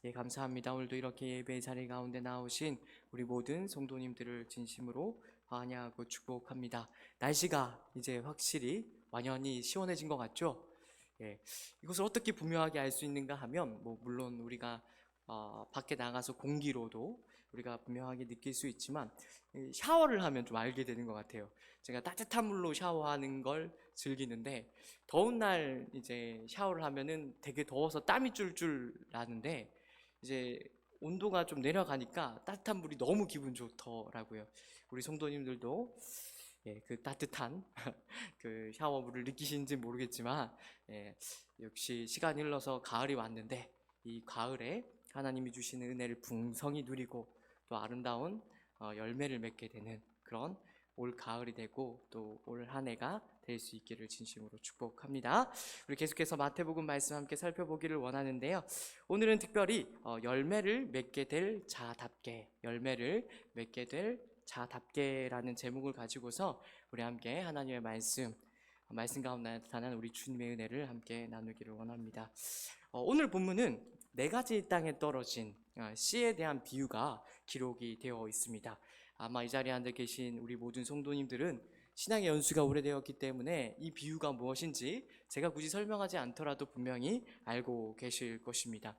예, 감사합니다. 오늘도 이렇게 예배 자리 가운데 나오신 우리 모든 성도님들을 진심으로 환영하고 축복합니다. 날씨가 이제 확실히 완연히 시원해진 것 같죠? 예, 이것을 어떻게 분명하게 알 수 있는가 하면 물론 우리가 밖에 나가서 공기로도 우리가 분명하게 느낄 수 있지만 샤워를 하면 좀 알게 되는 것 같아요. 제가 따뜻한 물로 샤워하는 걸 즐기는데 더운 날 이제 샤워를 하면은 되게 더워서 땀이 쫄쫄 나는데 이제 온도가 좀 내려가니까 따뜻한 물이 너무 기분 좋더라고요. 우리 성도님들도 예, 그 따뜻한 그 샤워물을 느끼시는지 모르겠지만 예, 역시 시간이 흘러서 가을이 왔는데 이 가을에 하나님이 주시는 은혜를 풍성히 누리고 또 아름다운 열매를 맺게 되는 그런 올 가을이 되고 또 올 한 해가 될 수 있기를 진심으로 축복합니다. 우리 계속해서 마태복음 말씀 함께 살펴보기를 원하는데요. 오늘은 특별히 열매를 맺게 될 자답게, 열매를 맺게 될 자답게라는 제목을 가지고서 우리 함께 하나님의 말씀 가운데 나타난 우리 주님의 은혜를 함께 나누기를 원합니다. 오늘 본문은 네 가지 땅에 떨어진 씨에 대한 비유가 기록이 되어 있습니다. 아마 이 자리에 앉아 계신 우리 모든 성도님들은 신앙의 연수가 오래되었기 때문에 이 비유가 무엇인지 제가 굳이 설명하지 않더라도 분명히 알고 계실 것입니다.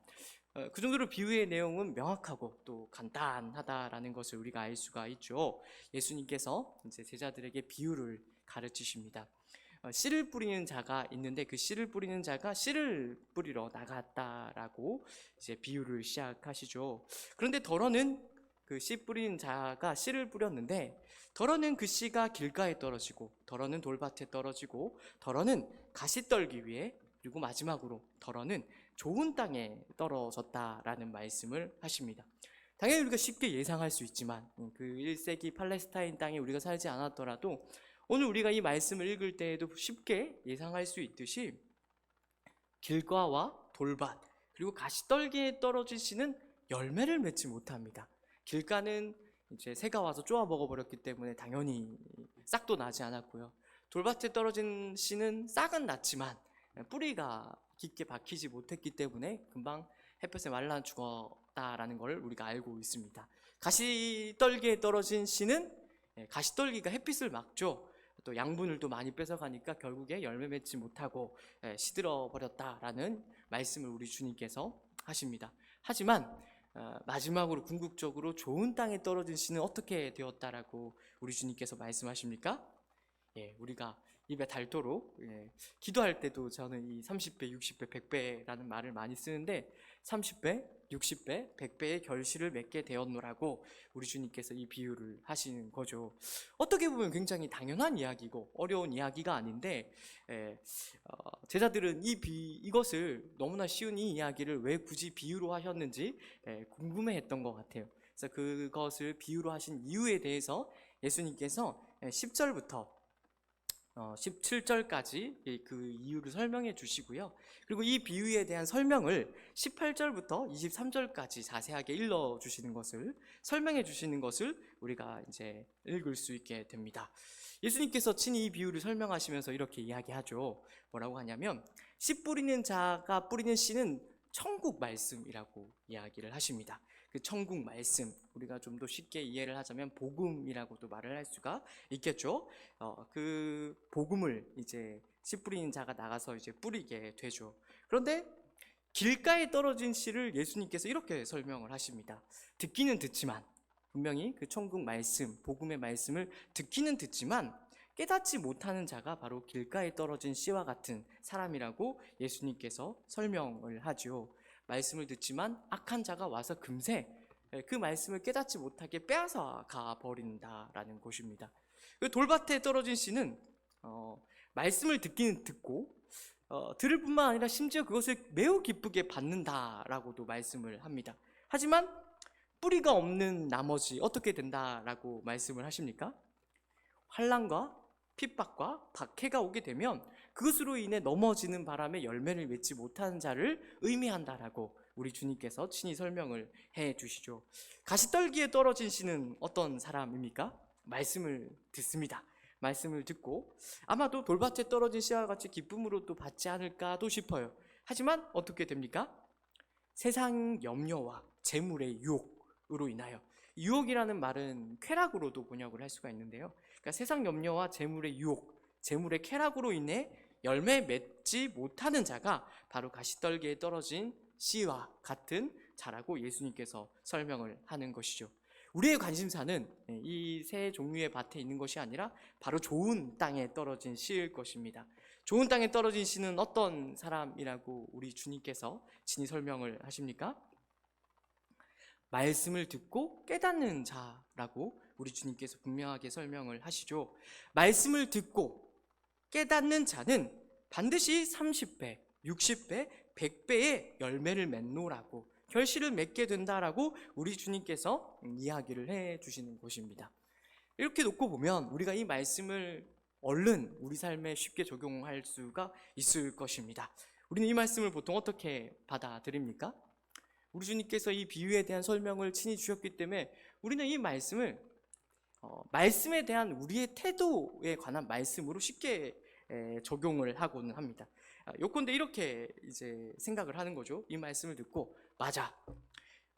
그 정도로 비유의 내용은 명확하고 또 간단하다라는 것을 우리가 알 수가 있죠. 예수님께서 이제 제자들에게 비유를 가르치십니다. 씨를 뿌리는 자가 있는데 그 씨를 뿌리는 자가 씨를 뿌리러 나갔다라고 이제 비유를 시작하시죠. 그런데 덜어는 그 씨 뿌리는 자가 씨를 뿌렸는데 덜어는 그 씨가 길가에 떨어지고 덜어는 돌밭에 떨어지고 덜어는 가시떨기 위에 그리고 마지막으로 덜어는 좋은 땅에 떨어졌다라는 말씀을 하십니다. 당연히 우리가 쉽게 예상할 수 있지만 그 1세기 팔레스타인 땅에 우리가 살지 않았더라도 오늘 우리가 이 말씀을 읽을 때에도 쉽게 예상할 수 있듯이 길가와 돌밭 그리고 가시떨기에 떨어진 씨는 열매를 맺지 못합니다. 길가는 이제 새가 와서 쪼아 먹어버렸기 때문에 당연히 싹도 나지 않았고요. 돌밭에 떨어진 씨는 싹은 났지만 뿌리가 깊게 박히지 못했기 때문에 금방 햇볕에 말라 죽었다라는 걸 우리가 알고 있습니다. 가시떨기에 떨어진 씨는 가시떨기가 햇빛을 막죠. 또 양분을 또 많이 뺏어가니까 결국에 열매 맺지 못하고 시들어 버렸다라는 말씀을 우리 주님께서 하십니다. 하지만 마지막으로 궁극적으로 좋은 땅에 떨어진 씨는 어떻게 되었다라고 우리 주님께서 말씀하십니까? 예, 우리가 입에 닳도록 기도할 때도 저는 이 30배, 60배, 100배라는 말을 많이 쓰는데 30배, 60배, 100배의 결실을 맺게 되었노라고 우리 주님께서 이 비유를 하시는 거죠. 어떻게 보면 굉장히 당연한 이야기고 어려운 이야기가 아닌데 제자들은 이것을 너무나 쉬운 이 이야기를 왜 굳이 비유로 하셨는지 궁금해했던 것 같아요. 그래서 그것을 비유로 하신 이유에 대해서 예수님께서 10절부터 17절까지 그 이유를 설명해 주시고요. 그리고 이 비유에 대한 설명을 18절부터 23절까지 자세하게 일러 주시는 것을 설명해 주시는 것을 우리가 이제 읽을 수 있게 됩니다. 예수님께서 친히 이 비유를 설명하시면서 이렇게 이야기하죠. 뭐라고 하냐면 씨 뿌리는 자가 뿌리는 씨는 천국 말씀이라고 이야기를 하십니다. 그 천국 말씀, 우리가 좀 더 쉽게 이해를 하자면 복음이라고도 말을 할 수가 있겠죠. 그 복음을 이제 씨 뿌리는 자가 나가서 이제 뿌리게 되죠. 그런데 길가에 떨어진 씨를 예수님께서 이렇게 설명을 하십니다. 듣기는 듣지만 분명히 그 천국 말씀, 복음의 말씀을 듣기는 듣지만 깨닫지 못하는 자가 바로 길가에 떨어진 씨와 같은 사람이라고 예수님께서 설명을 하죠. 말씀을 듣지만 악한 자가 와서 금세 그 말씀을 깨닫지 못하게 빼앗아 가버린다라는 것입니다. 돌밭에 떨어진 씨는 말씀을 듣기는 듣고 들을 뿐만 아니라 심지어 그것을 매우 기쁘게 받는다라고도 말씀을 합니다. 하지만 뿌리가 없는 나머지 어떻게 된다라고 말씀을 하십니까? 환난과 핍박과 박해가 오게 되면 그것으로 인해 넘어지는 바람에 열매를 맺지 못하는 자를 의미한다라고 우리 주님께서 친히 설명을 해 주시죠. 가시떨기에 떨어진 씨는 어떤 사람입니까? 말씀을 듣습니다. 말씀을 듣고 아마도 돌밭에 떨어진 씨와 같이 기쁨으로 또 받지 않을까도 싶어요. 하지만 어떻게 됩니까? 세상 염려와 재물의 유혹으로 인하여, 유혹이라는 말은 쾌락으로도 번역을 할 수가 있는데요. 그러니까 세상 염려와 재물의 유혹, 재물의 쾌락으로 인해 열매 맺지 못하는 자가 바로 가시떨기에 떨어진 씨와 같은 자라고 예수님께서 설명을 하는 것이죠. 우리의 관심사는 이 세 종류의 밭에 있는 것이 아니라 바로 좋은 땅에 떨어진 씨일 것입니다. 좋은 땅에 떨어진 씨는 어떤 사람이라고 우리 주님께서 친히 설명을 하십니까? 말씀을 듣고 깨닫는 자라고 우리 주님께서 분명하게 설명을 하시죠. 말씀을 듣고 깨닫는 자는 반드시 30배, 60배, 100배의 열매를 맺노라고, 결실을 맺게 된다라고 우리 주님께서 이야기를 해 주시는 것입니다. 이렇게 놓고 보면 우리가 이 말씀을 얼른 우리 삶에 쉽게 적용할 수가 있을 것입니다. 우리는 이 말씀을 보통 어떻게 받아들입니까? 우리 주님께서 이 비유에 대한 설명을 친히 주셨기 때문에 우리는 이 말씀을 말씀에 대한 우리의 태도에 관한 말씀으로 쉽게 적용을 하고는 합니다. 요컨대 이렇게 이제 생각을 하는 거죠. 이 말씀을 듣고 맞아,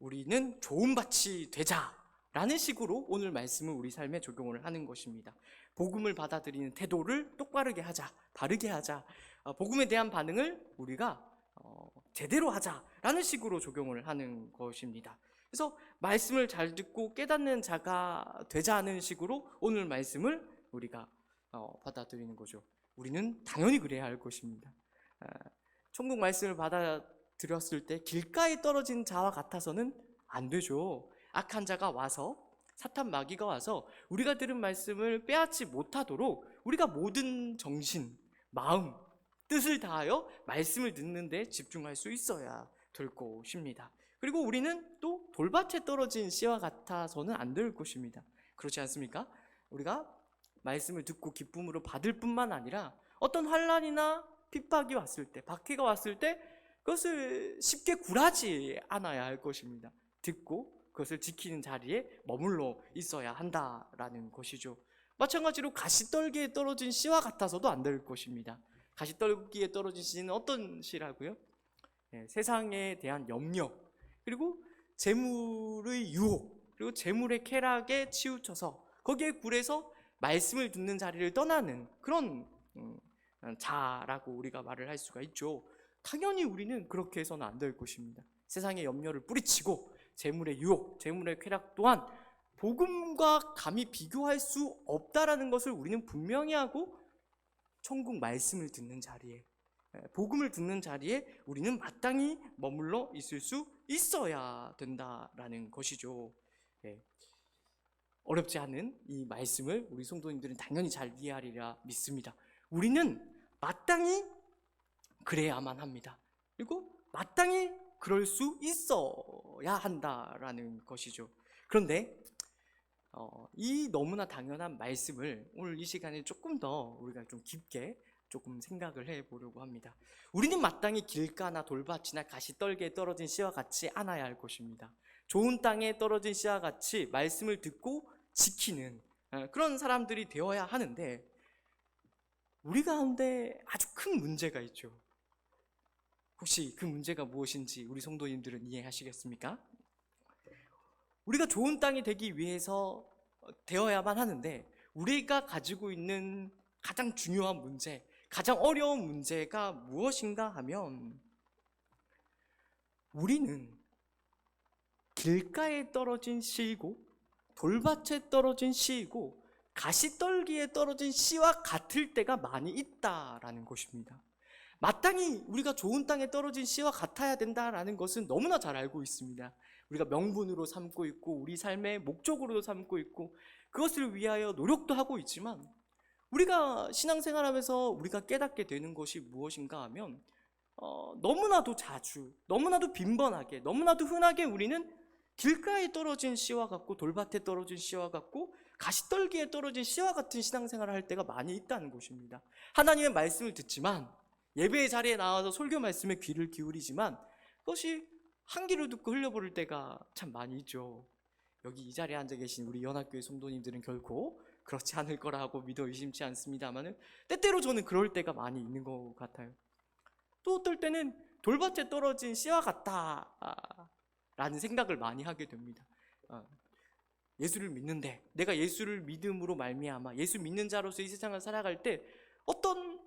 우리는 좋은 밭이 되자라는 식으로 오늘 말씀을 우리 삶에 적용을 하는 것입니다. 복음을 받아들이는 태도를 똑바르게 하자, 바르게 하자, 복음에 대한 반응을 우리가 제대로 하자라는 식으로 적용을 하는 것입니다. 그래서 말씀을 잘 듣고 깨닫는 자가 되자는 식으로 오늘 말씀을 우리가 받아들이는 거죠. 우리는 당연히 그래야 할 것입니다. 천국 말씀을 받아들였을 때 길가에 떨어진 자와 같아서는 안 되죠. 악한 자가 와서, 사탄 마귀가 와서 우리가 들은 말씀을 빼앗지 못하도록 우리가 모든 정신, 마음, 뜻을 다하여 말씀을 듣는 데 집중할 수 있어야 될 것입니다. 그리고 우리는 또 돌밭에 떨어진 씨와 같아서는 안 될 것입니다. 그렇지 않습니까? 우리가 말씀을 듣고 기쁨으로 받을 뿐만 아니라 어떤 환난이나 핍박이 왔을 때, 박해가 왔을 때 그것을 쉽게 굴하지 않아야 할 것입니다. 듣고 그것을 지키는 자리에 머물러 있어야 한다라는 것이죠. 마찬가지로 가시떨기에 떨어진 씨와 같아서도 안 될 것입니다. 가시떨기에 떨어진 씨는 어떤 씨라고요? 세상에 대한 염려, 그리고 재물의 유혹, 그리고 재물의 쾌락에 치우쳐서 거기에 굴해서 말씀을 듣는 자리를 떠나는 그런 자라고 우리가 말을 할 수가 있죠. 당연히 우리는 그렇게 해서는 안 될 것입니다. 세상의 염려를 뿌리치고 재물의 유혹, 재물의 쾌락 또한 복음과 감히 비교할 수 없다라는 것을 우리는 분명히 하고 천국 말씀을 듣는 자리에, 복음을 듣는 자리에 우리는 마땅히 머물러 있을 수 있어야 된다라는 것이죠. 어렵지 않은 이 말씀을 우리 성도님들은 당연히 잘 이해하리라 믿습니다. 우리는 마땅히 그래야만 합니다. 그리고 마땅히 그럴 수 있어야 한다라는 것이죠. 그런데 이 너무나 당연한 말씀을 오늘 이 시간에 조금 더 우리가 좀 깊게 조금 생각을 해보려고 합니다. 우리는 마땅히 길가나 돌밭이나 가시떨기에 떨어진 씨와 같이 않아야 할 것입니다. 좋은 땅에 떨어진 씨와 같이 말씀을 듣고 지키는 그런 사람들이 되어야 하는데, 우리 가운데 아주 큰 문제가 있죠. 혹시 그 문제가 무엇인지 우리 성도님들은 이해하시겠습니까? 우리가 좋은 땅이 되기 위해서 되어야만 하는데, 우리가 가지고 있는 가장 중요한 문제, 가장 어려운 문제가 무엇인가 하면, 우리는 길가에 떨어진 씨이고 돌밭에 떨어진 씨이고 가시떨기에 떨어진 씨와 같을 때가 많이 있다라는 것입니다. 마땅히 우리가 좋은 땅에 떨어진 씨와 같아야 된다라는 것은 너무나 잘 알고 있습니다. 우리가 명분으로 삼고 있고 우리 삶의 목적으로 삼고 있고 그것을 위하여 노력도 하고 있지만, 우리가 신앙생활하면서 우리가 깨닫게 되는 것이 무엇인가 하면 너무나도 자주, 너무나도 빈번하게, 너무나도 흔하게 우리는 길가에 떨어진 씨와 같고 돌밭에 떨어진 씨와 같고 가시떨기에 떨어진 씨와 같은 신앙생활을 할 때가 많이 있다는 것입니다. 하나님의 말씀을 듣지만, 예배의 자리에 나와서 설교 말씀에 귀를 기울이지만 그것이 한 귀로 듣고 흘려버릴 때가 참 많이 있죠. 여기 이 자리에 앉아 계신 우리 연합교회 성도님들은 결코 그렇지 않을 거라고 믿어 의심치 않습니다만은 때때로 저는 그럴 때가 많이 있는 것 같아요. 또 어떨 때는 돌밭에 떨어진 씨와 같다 라는 생각을 많이 하게 됩니다. 예수를 믿는데, 내가 예수를 믿음으로 말미암아 예수 믿는 자로서 이 세상을 살아갈 때 어떤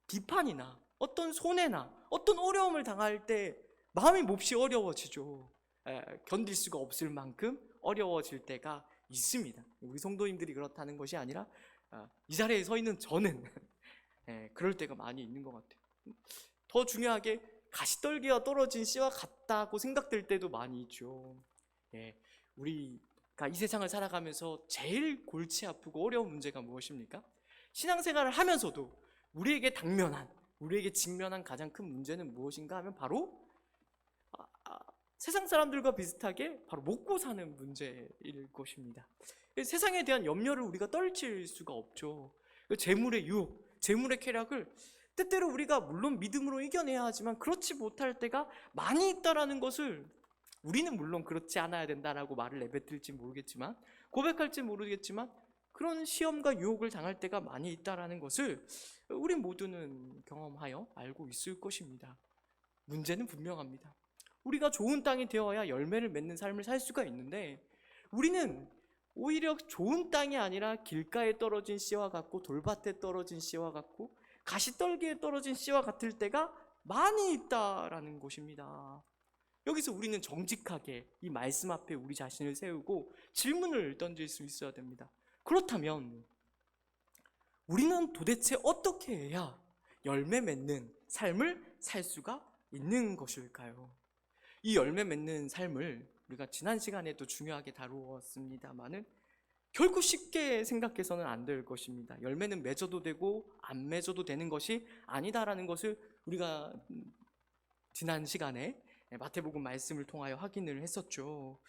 비판이나 어떤 손해나 어떤 어려움을 당할 때 마음이 몹시 어려워지죠. 견딜 수가 없을 만큼 어려워질 때가 있습니다. 우리 성도님들이 그렇다는 것이 아니라 이 자리에 서 있는 저는 그럴 때가 많이 있는 것 같아요. 더 중요하게 가시떨기와 떨어진 씨와 같다고 생각될 때도 많이 있죠. 우리가 이 세상을 살아가면서 제일 골치 아프고 어려운 문제가 무엇입니까? 신앙생활을 하면서도 우리에게 당면한, 우리에게 직면한 가장 큰 문제는 무엇인가 하면 바로 세상 사람들과 비슷하게 바로 먹고 사는 문제일 것입니다. 세상에 대한 염려를 우리가 떨칠 수가 없죠. 재물의 유혹, 재물의 쾌락을 때때로 우리가 물론 믿음으로 이겨내야 하지만 그렇지 못할 때가 많이 있다라는 것을, 우리는 물론 그렇지 않아야 된다라고 말을 내뱉을지 모르겠지만, 고백할지 모르겠지만 그런 시험과 유혹을 당할 때가 많이 있다라는 것을 우리 모두는 경험하여 알고 있을 것입니다. 문제는 분명합니다. 우리가 좋은 땅이 되어야 열매를 맺는 삶을 살 수가 있는데, 우리는 오히려 좋은 땅이 아니라 길가에 떨어진 씨와 같고 돌밭에 떨어진 씨와 같고 가시떨기에 떨어진 씨와 같을 때가 많이 있다라는 것입니다. 여기서 우리는 정직하게 이 말씀 앞에 우리 자신을 세우고 질문을 던질 수 있어야 됩니다. 그렇다면 우리는 도대체 어떻게 해야 열매 맺는 삶을 살 수가 있는 것일까요? 이 열매 맺는 삶을 우리가 지난 시간에도 중요하게 다루었습니다만은 결코 쉽게 생각해서는 안 될 것입니다. 열매는 맺어도 되고 안 맺어도 되는 것이 아니다라는 것을 우리가 지난 시간에 마태복음 말씀을 통하여 확인을 했었죠.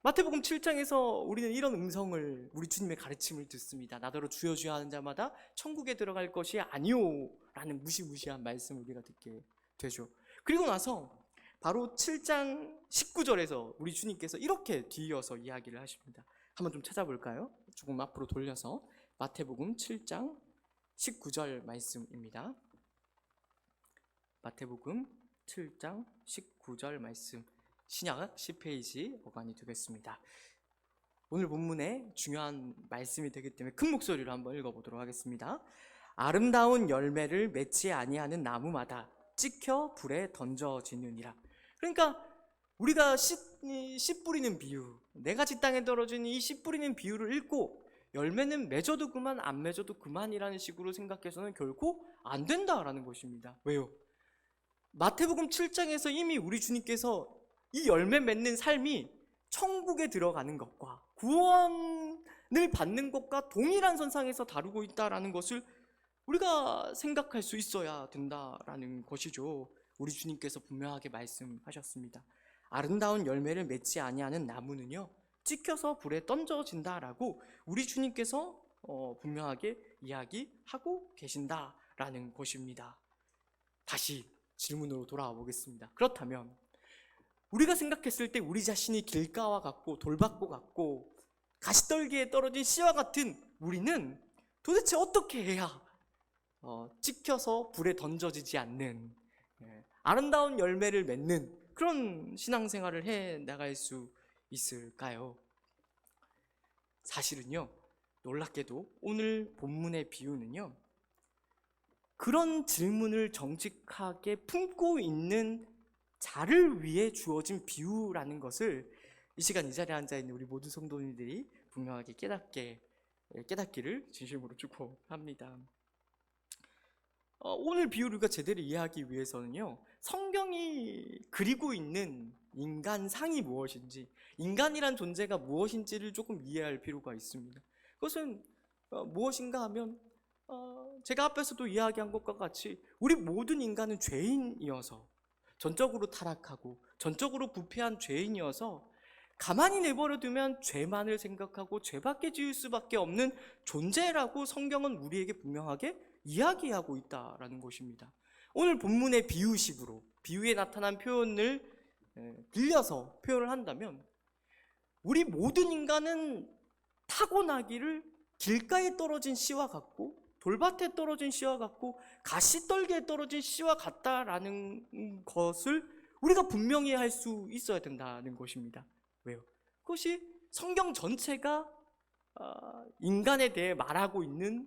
마태복음 7장에서 우리는 이런 음성을, 우리 주님의 가르침을 듣습니다. 나더러 주여 주여 하는 자마다 천국에 들어갈 것이 아니오 라는 무시무시한 말씀을 우리가 듣게 되죠. 그리고 나서 바로 7장 19절에서 우리 주님께서 이렇게 뒤이어서 이야기를 하십니다. 한번 좀 찾아볼까요? 조금 앞으로 돌려서 마태복음 7장 19절 말씀입니다. 마태복음 7장 19절 말씀, 신약 10페이지 어간이 되겠습니다. 오늘 본문의 중요한 말씀이 되기 때문에 큰 목소리로 한번 읽어보도록 하겠습니다. 아름다운 열매를 맺지 아니하는 나무마다 찍혀 불에 던져지느니라. 그러니까 우리가 씨 뿌리는 비유, 네 가지 땅에 떨어진 이 씨 뿌리는 비유를 읽고 열매는 맺어도 그만 안 맺어도 그만이라는 식으로 생각해서는 결코 안 된다라는 것입니다. 왜요? 마태복음 7장에서 이미 우리 주님께서 이 열매 맺는 삶이 천국에 들어가는 것과 구원을 받는 것과 동일한 선상에서 다루고 있다라는 것을 우리가 생각할 수 있어야 된다라는 것이죠. 우리 주님께서 분명하게 말씀하셨습니다. 아름다운 열매를 맺지 아니하는 나무는요 찍혀서 불에 던져진다라고 우리 주님께서 분명하게 이야기하고 계신다라는 것입니다. 다시 질문으로 돌아와 보겠습니다. 그렇다면 우리가 생각했을 때 우리 자신이 길가와 같고 돌밭과 같고 가시떨기에 떨어진 씨와 같은 우리는 도대체 어떻게 해야 찍혀서 불에 던져지지 않는 아름다운 열매를 맺는 그런 신앙생활을 해 나갈 수 있을까요? 사실은요, 놀랍게도 오늘 본문의 비유는요 그런 질문을 정직하게 품고 있는 자를 위해 주어진 비유라는 것을 이 시간 이 자리에 앉아있는 우리 모든 성도님들이 분명하게 깨닫기를 진심으로 축복합니다. 오늘 비유를 우리가 제대로 이해하기 위해서는요 성경이 그리고 있는 인간상이 무엇인지, 인간이란 존재가 무엇인지를 조금 이해할 필요가 있습니다. 그것은 무엇인가 하면 제가 앞에서도 이야기한 것과 같이 우리 모든 인간은 죄인이어서, 전적으로 타락하고 전적으로 부패한 죄인이어서 가만히 내버려두면 죄만을 생각하고 죄밖에 지을 수밖에 없는 존재라고 성경은 우리에게 분명하게 이야기하고 있다라는 것입니다. 오늘 본문의 비유식으로 비유에 나타난 표현을 빌려서 표현을 한다면 우리 모든 인간은 타고나기를 길가에 떨어진 씨와 같고 돌밭에 떨어진 씨와 같고 가시떨기에 떨어진 씨와 같다라는 것을 우리가 분명히 할 수 있어야 된다는 것입니다. 왜요? 그것이 성경 전체가 인간에 대해 말하고 있는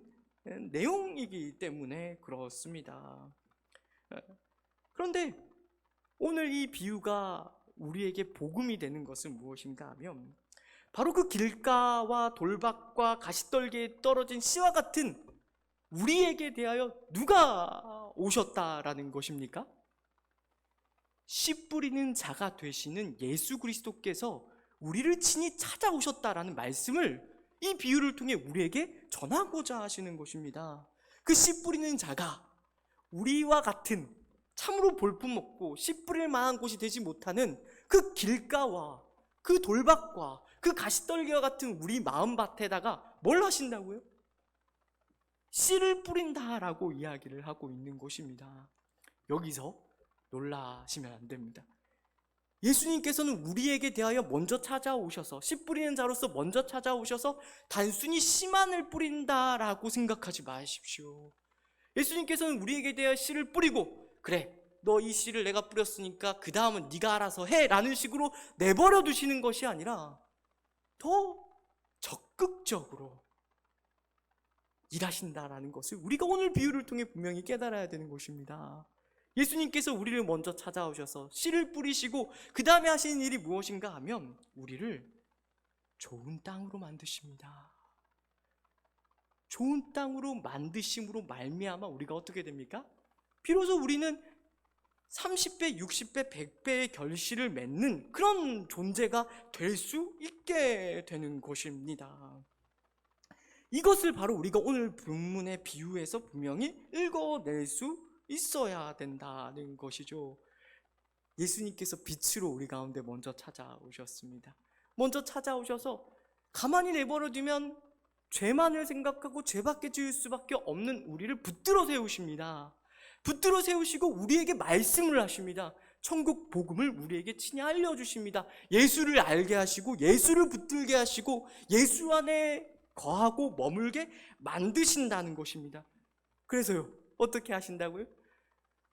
내용이기 때문에 그렇습니다. 그런데 오늘 이 비유가 우리에게 복음이 되는 것은 무엇인가 하면 바로 그 길가와 돌밭과 가시떨기에 떨어진 씨와 같은 우리에게 대하여 누가 오셨다라는 것입니까? 씨 뿌리는 자가 되시는 예수 그리스도께서 우리를 친히 찾아오셨다라는 말씀을 이 비유를 통해 우리에게 전하고자 하시는 것입니다. 그 씨 뿌리는 자가 우리와 같은 참으로 볼품없고 씨 뿌릴 만한 곳이 되지 못하는 그 길가와 그 돌밭과 그 가시떨기와 같은 우리 마음밭에다가 뭘 하신다고요? 씨를 뿌린다라고 이야기를 하고 있는 것입니다. 여기서 놀라시면 안 됩니다. 예수님께서는 우리에게 대하여 먼저 찾아오셔서 씨 뿌리는 자로서 먼저 찾아오셔서 단순히 씨만을 뿌린다라고 생각하지 마십시오. 예수님께서는 우리에게 대하여 씨를 뿌리고 그래 너 이 씨를 내가 뿌렸으니까 그 다음은 네가 알아서 해 라는 식으로 내버려 두시는 것이 아니라 더 적극적으로 일하신다라는 것을 우리가 오늘 비유를 통해 분명히 깨달아야 되는 것입니다. 예수님께서 우리를 먼저 찾아오셔서 씨를 뿌리시고 그 다음에 하시는 일이 무엇인가 하면 우리를 좋은 땅으로 만드십니다. 좋은 땅으로 만드심으로 말미암아 우리가 어떻게 됩니까? 비로소 우리는 30배, 60배, 100배의 결실을 맺는 그런 존재가 될 수 있게 되는 것입니다. 이것을 바로 우리가 오늘 본문의 비유에서 분명히 읽어낼 수 있어야 된다는 것이죠. 예수님께서 빛으로 우리 가운데 먼저 찾아오셨습니다. 먼저 찾아오셔서 가만히 내버려두면 죄만을 생각하고 죄밖에 지을 수밖에 없는 우리를 붙들어 세우십니다. 붙들어 세우시고 우리에게 말씀을 하십니다. 천국 복음을 우리에게 친히 알려주십니다. 예수를 알게 하시고 예수를 붙들게 하시고 예수 안에 거하고 머물게 만드신다는 것입니다. 그래서요, 어떻게 하신다고요?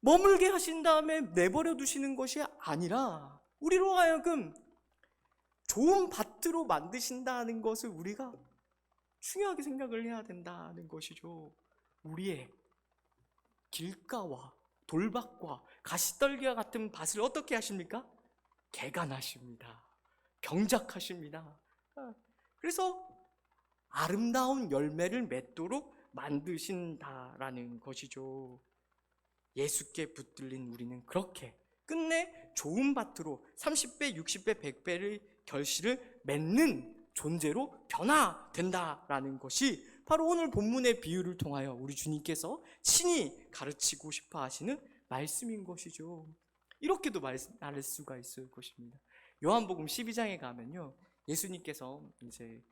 머물게 하신 다음에 내버려 두시는 것이 아니라 우리로 하여금 좋은 밭으로 만드신다는 것을 우리가 중요하게 생각을 해야 된다는 것이죠. 우리의 길가와 돌밭과 가시떨기와 같은 밭을 어떻게 하십니까? 개간하십니다. 경작하십니다. 그래서 아름다운 열매를 맺도록 만드신다라는 것이죠. 예수께 붙들린 우리는 그렇게 끝내 좋은 밭으로 30배, 60배, 100배의 결실을 맺는 존재로 변화된다라는 것이 바로 오늘 본문의 비유를 통하여 우리 주님께서 친히 가르치고 싶어 하시는 말씀인 것이죠. 이렇게도 말할 수가 있을 것입니다. 요한복음 12장에 가면요, 예수님께서 이제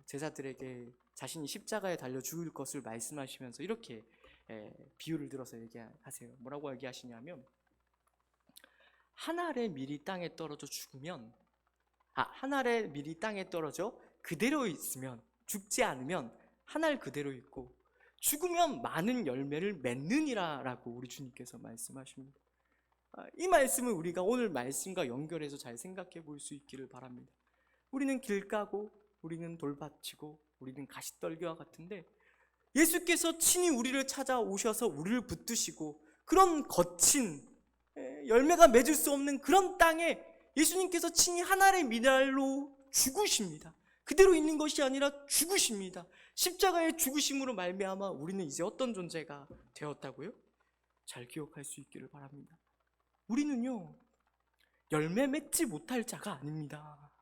제자들에게 자신이 십자가에 달려 죽을 것을 말씀하시면서 이렇게 비유를 들어서 얘기하세요. 뭐라고 얘기하시냐면, 한 알의 밀이 땅에 떨어져 죽으면, 한 알의 밀이 땅에 떨어져 그대로 있으면, 죽지 않으면 한 알 그대로 있고 죽으면 많은 열매를 맺느니라 라고 우리 주님께서 말씀하십니다. 이 말씀을 우리가 오늘 말씀과 연결해서 잘 생각해 볼 수 있기를 바랍니다. 우리는 길가고 우리는 돌밭이고 우리는 가시떨기와 같은데 예수께서 친히 우리를 찾아오셔서 우리를 붙드시고 그런 거친 열매가 맺을 수 없는 그런 땅에 예수님께서 친히 한 알의 밀알로 죽으십니다. 그대로 있는 것이 아니라 죽으십니다. 십자가의 죽으심으로 말미암아 우리는 이제 어떤 존재가 되었다고요? 잘 기억할 수 있기를 바랍니다. 우리는요, 열매 맺지 못할 자가 아닙니다.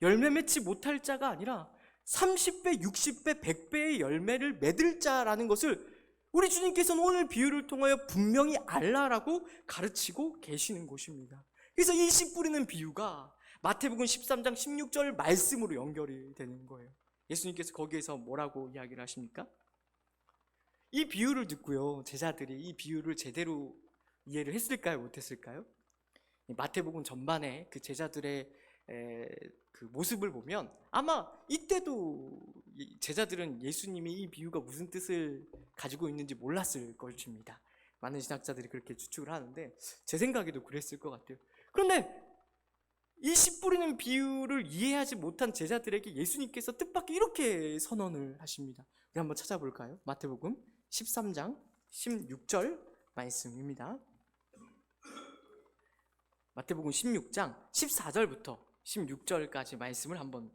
열매 맺지 못할 자가 아니라 30배, 60배, 100배의 열매를 맺을 자라는 것을 우리 주님께서는 오늘 비유를 통하여 분명히 알라라고 가르치고 계시는 것입니다. 그래서 이 씨 뿌리는 비유가 마태복음 13장 16절 말씀으로 연결이 되는 거예요. 예수님께서 거기에서 뭐라고 이야기를 하십니까? 이 비유를 듣고요, 제자들이 이 비유를 제대로 이해를 했을까요? 못했을까요? 마태복음 전반에 그 제자들의 그 모습을 보면 아마 이때도 제자들은 예수님이 이 비유가 무슨 뜻을 가지고 있는지 몰랐을 것입니다. 많은 신학자들이 그렇게 추측을 하는데 제 생각에도 그랬을 것 같아요. 그런데 이 씨 뿌리는 비유를 이해하지 못한 제자들에게 예수님께서 뜻밖의 이렇게 선언을 하십니다. 우리 한번 찾아볼까요? 마태복음 13장 16절 말씀입니다. 마태복음 16장 14절부터 16절까지 말씀을 한번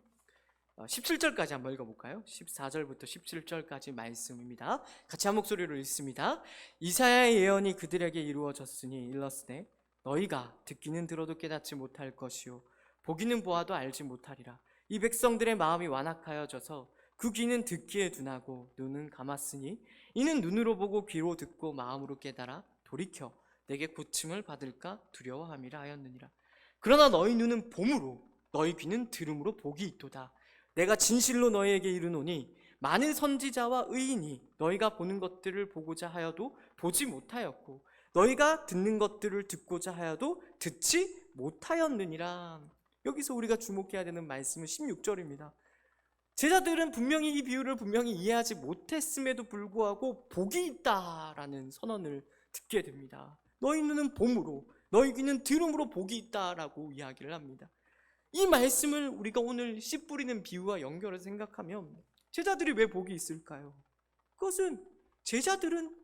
17절까지 한번 읽어볼까요? 14절부터 17절까지 말씀입니다. 같이 한 목소리로 읽습니다. 이사야의 예언이 그들에게 이루어졌으니 일렀으되 너희가 듣기는 들어도 깨닫지 못할 것이요 보기는 보아도 알지 못하리라. 이 백성들의 마음이 완악하여져서 그 귀는 듣기에 둔하고 눈은 감았으니 이는 눈으로 보고 귀로 듣고 마음으로 깨달아 돌이켜 내게 고침을 받을까 두려워함이라 하였느니라. 그러나 너희 눈은 봄으로 너희 귀는 들음으로 복이 있도다. 내가 진실로 너희에게 이르노니 많은 선지자와 의인이 너희가 보는 것들을 보고자 하여도 보지 못하였고 너희가 듣는 것들을 듣고자 하여도 듣지 못하였느니라. 여기서 우리가 주목해야 되는 말씀은 16절입니다. 제자들은 분명히 이 비유를 분명히 이해하지 못했음에도 불구하고 복이 있다라는 선언을 듣게 됩니다. 너희 눈은 봄으로 너희 귀는 들음으로 복이 있다라고 이야기를 합니다. 이 말씀을 우리가 오늘 씨 뿌리는 비유와 연결해서 생각하면 제자들이 왜 복이 있을까요? 그것은 제자들은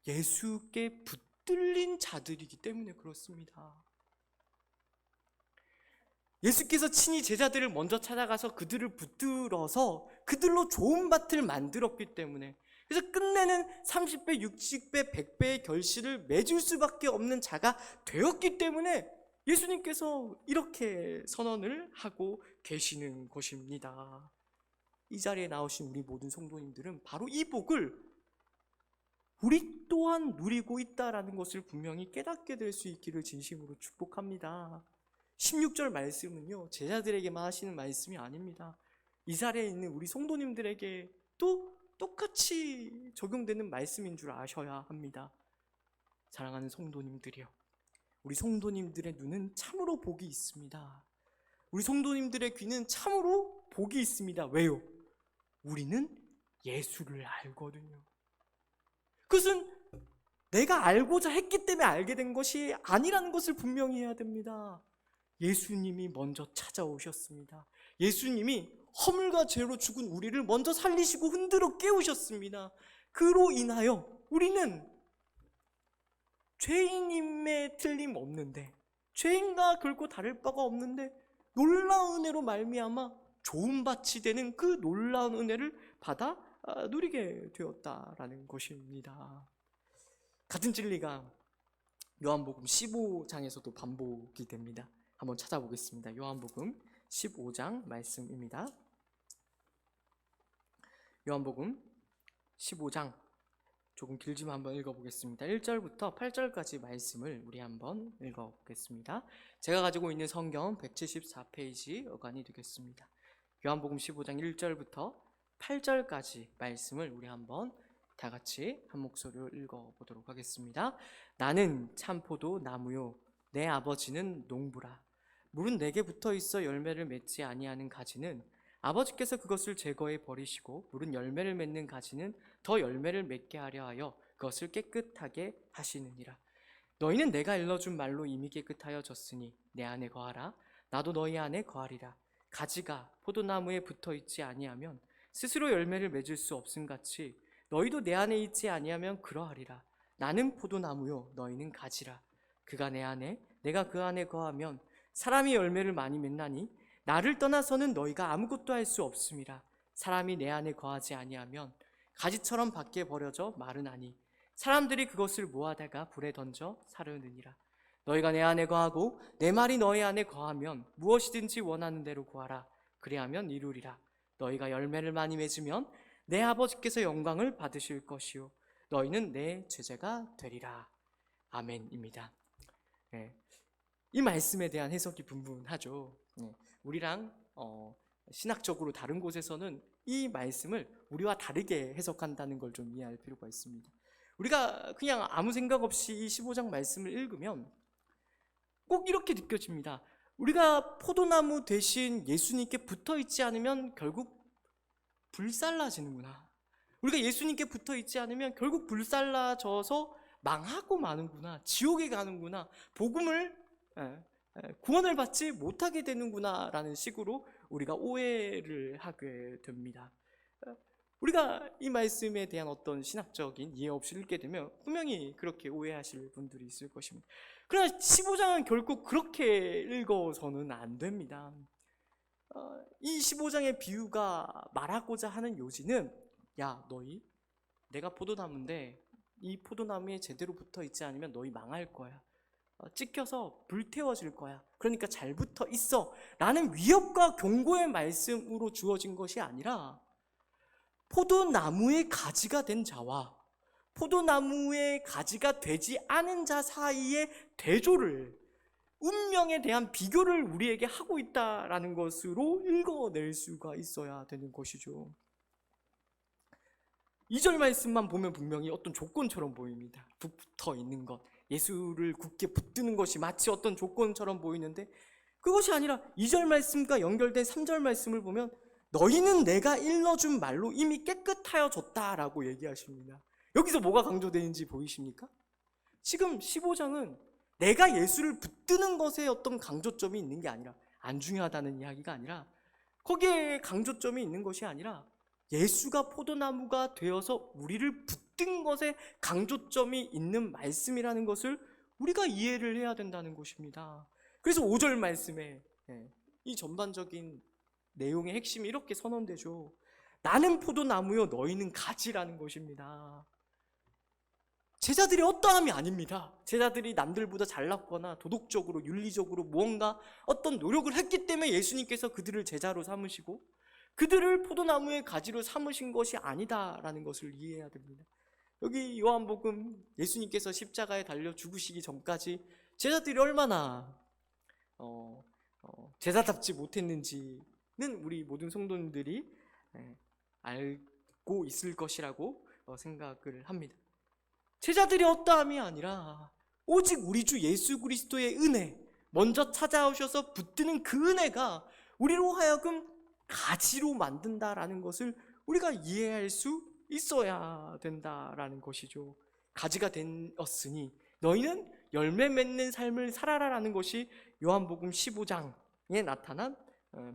예수께 붙들린 자들이기 때문에 그렇습니다. 예수께서 친히 제자들을 먼저 찾아가서 그들을 붙들어서 그들로 좋은 밭을 만들었기 때문에, 그래서 끝내는 30배, 60배, 100배의 결실을 맺을 수밖에 없는 자가 되었기 때문에 예수님께서 이렇게 선언을 하고 계시는 것입니다. 이 자리에 나오신 우리 모든 성도님들은 바로 이 복을 우리 또한 누리고 있다라는 것을 분명히 깨닫게 될 수 있기를 진심으로 축복합니다. 16절 말씀은요, 제자들에게만 하시는 말씀이 아닙니다. 이 자리에 있는 우리 성도님들에게도 똑같이 적용되는 말씀인 줄 아셔야 합니다. 사랑하는 성도님들이요, 우리 성도님들의 눈은 참으로 복이 있습니다. 우리 성도님들의 귀는 참으로 복이 있습니다. 왜요? 우리는 예수를 알거든요. 그것은 내가 알고자 했기 때문에 알게 된 것이 아니라는 것을 분명히 해야 됩니다. 예수님이 먼저 찾아오셨습니다. 예수님이 허물과 죄로 죽은 우리를 먼저 살리시고 흔들어 깨우셨습니다. 그로 인하여 우리는 죄인임에 틀림없는데, 죄인과 결코 다를 바가 없는데 놀라운 은혜로 말미암아 좋은 밭이 되는 그 놀라운 은혜를 받아 누리게 되었다라는 것입니다. 같은 진리가 요한복음 15장에서도 반복이 됩니다. 한번 찾아보겠습니다. 요한복음 15장 말씀입니다. 요한복음 15장 조금 길지만 한번 읽어보겠습니다. 1절부터 8절까지 말씀을 우리 한번 읽어보겠습니다. 제가 가지고 있는 성경 174페이지 어간이 되겠습니다. 요한복음 15장 1절부터 8절까지 말씀을 우리 한번 다 같이 한 목소리로 읽어보도록 하겠습니다. 나는 참포도 나무요 내 아버지는 농부라. 물은 내게 붙어 있어 열매를 맺지 아니하는 가지는 아버지께서 그것을 제거해 버리시고 물은 열매를 맺는 가지는 더 열매를 맺게 하려 하여 그것을 깨끗하게 하시느니라. 너희는 내가 일러준 말로 이미 깨끗하여졌으니 내 안에 거하라. 나도 너희 안에 거하리라. 가지가 포도나무에 붙어 있지 아니하면 스스로 열매를 맺을 수 없음같이 너희도 내 안에 있지 아니하면 그러하리라. 나는 포도나무요 너희는 가지라. 그가 내 안에 내가 그 안에 거하면 사람이 열매를 많이 맺나니 나를 떠나서는 너희가 아무것도 할 수 없음이라. 사람이 내 안에 거하지 아니하면 가지처럼 밖에 버려져 마르나니 사람들이 그것을 모아다가 불에 던져 사르느니라. 너희가 내 안에 거하고 내 말이 너희 안에 거하면 무엇이든지 원하는 대로 구하라. 그리하면 이루리라. 너희가 열매를 많이 맺으면 내 아버지께서 영광을 받으실 것이요 너희는 내 제자가 되리라. 아멘입니다. 네. 이 말씀에 대한 해석이 분분하죠. 우리랑 신학적으로 다른 곳에서는 이 말씀을 우리와 다르게 해석한다는 걸 좀 이해할 필요가 있습니다. 우리가 그냥 아무 생각 없이 이 15장 말씀을 읽으면 꼭 이렇게 느껴집니다. 우리가 포도나무 대신 예수님께 붙어 있지 않으면 결국 불살라지는구나. 우리가 예수님께 붙어 있지 않으면 결국 불살라져서 망하고 마는구나. 지옥에 가는구나. 복음을 구원을 받지 못하게 되는구나 라는 식으로 우리가 오해를 하게 됩니다. 우리가 이 말씀에 대한 어떤 신학적인 이해 없이 읽게 되면 분명히 그렇게 오해하실 분들이 있을 것입니다. 그러나 15장은 결국 그렇게 읽어서는 안 됩니다. 이 15장의 비유가 말하고자 하는 요지는, 야 너희, 내가 포도나무인데 이 포도나무에 제대로 붙어 있지 않으면 너희 망할 거야. 찍혀서 불태워질 거야. 그러니까 잘 붙어 있어 라는 위협과 경고의 말씀으로 주어진 것이 아니라, 포도나무의 가지가 된 자와 포도나무의 가지가 되지 않은 자 사이의 대조를, 운명에 대한 비교를 우리에게 하고 있다라는 것으로 읽어낼 수가 있어야 되는 것이죠. 2절 말씀만 보면 분명히 어떤 조건처럼 보입니다. 붙어 있는 것, 예수를 굳게 붙드는 것이 마치 어떤 조건처럼 보이는데, 그것이 아니라 2절 말씀과 연결된 3절 말씀을 보면 너희는 내가 일러준 말로 이미 깨끗하여졌다라고 얘기하십니다. 여기서 뭐가 강조되는지 보이십니까? 지금 15장은 내가 예수를 붙드는 것에 어떤 강조점이 있는 게 아니라, 안 중요하다는 이야기가 아니라, 거기에 강조점이 있는 것이 아니라 예수가 포도나무가 되어서 우리를 붙든 것에 강조점이 있는 말씀이라는 것을 우리가 이해를 해야 된다는 것입니다. 그래서 5절 말씀에 이 전반적인 내용의 핵심이 이렇게 선언되죠. 나는 포도나무요 너희는 가지라는 것입니다. 제자들이 어떠함이 아닙니다. 제자들이 남들보다 잘났거나 도덕적으로 윤리적으로 무언가 어떤 노력을 했기 때문에 예수님께서 그들을 제자로 삼으시고 그들을 포도나무의 가지로 삼으신 것이 아니다라는 것을 이해해야 됩니다. 여기 요한복음, 예수님께서 십자가에 달려 죽으시기 전까지 제자들이 얼마나 제자답지 못했는지는 우리 모든 성도님들이 알고 있을 것이라고 생각을 합니다. 제자들이 어떠함이 아니라 오직 우리 주 예수 그리스도의 은혜, 먼저 찾아오셔서 붙드는 그 은혜가 우리로 하여금 가지로 만든다라는 것을 우리가 이해할 수 있어야 된다라는 것이죠. 가지가 되었으니 너희는 열매 맺는 삶을 살아라라는 것이 요한복음 15장에 나타난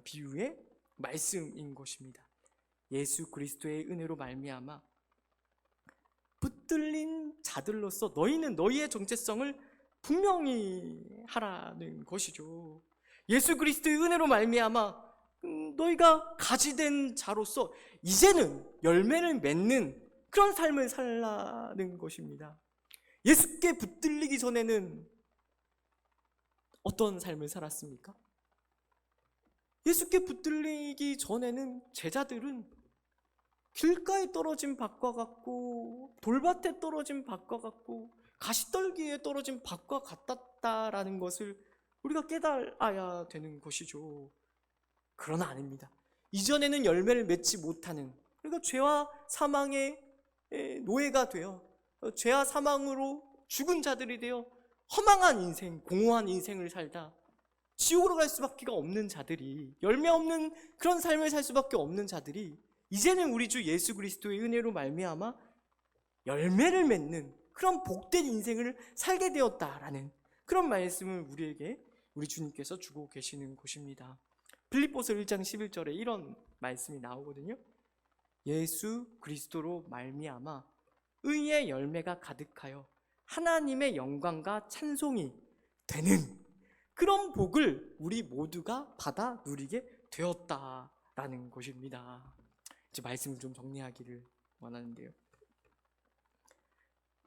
비유의 말씀인 것입니다. 예수 그리스도의 은혜로 말미암아 붙들린 자들로서 너희는 너희의 정체성을 분명히 하라는 것이죠. 예수 그리스도의 은혜로 말미암아 너희가 가지된 자로서 이제는 열매를 맺는 그런 삶을 살라는 것입니다. 예수께 붙들리기 전에는 어떤 삶을 살았습니까? 예수께 붙들리기 전에는 제자들은 길가에 떨어진 밭과 같고 돌밭에 떨어진 밭과 같고 가시떨기에 떨어진 밭과 같았다라는 것을 우리가 깨달아야 되는 것이죠. 그러나 아닙니다. 이전에는 열매를 맺지 못하는, 그러니까 죄와 사망의 노예가 되어 죄와 사망으로 죽은 자들이 되어 허망한 인생, 공허한 인생을 살다 지옥으로 갈 수밖에 없는 자들이, 열매 없는 그런 삶을 살 수밖에 없는 자들이 이제는 우리 주 예수 그리스도의 은혜로 말미암아 열매를 맺는 그런 복된 인생을 살게 되었다라는 그런 말씀을 우리에게 우리 주님께서 주고 계시는 것입니다. 빌립보서 1장 11절에 이런 말씀이 나오거든요. 예수 그리스도로 말미암아 의의 열매가 가득하여 하나님의 영광과 찬송이 되는 그런 복을 우리 모두가 받아 누리게 되었다라는 것입니다. 이제 말씀을 좀 정리하기를 원하는데요.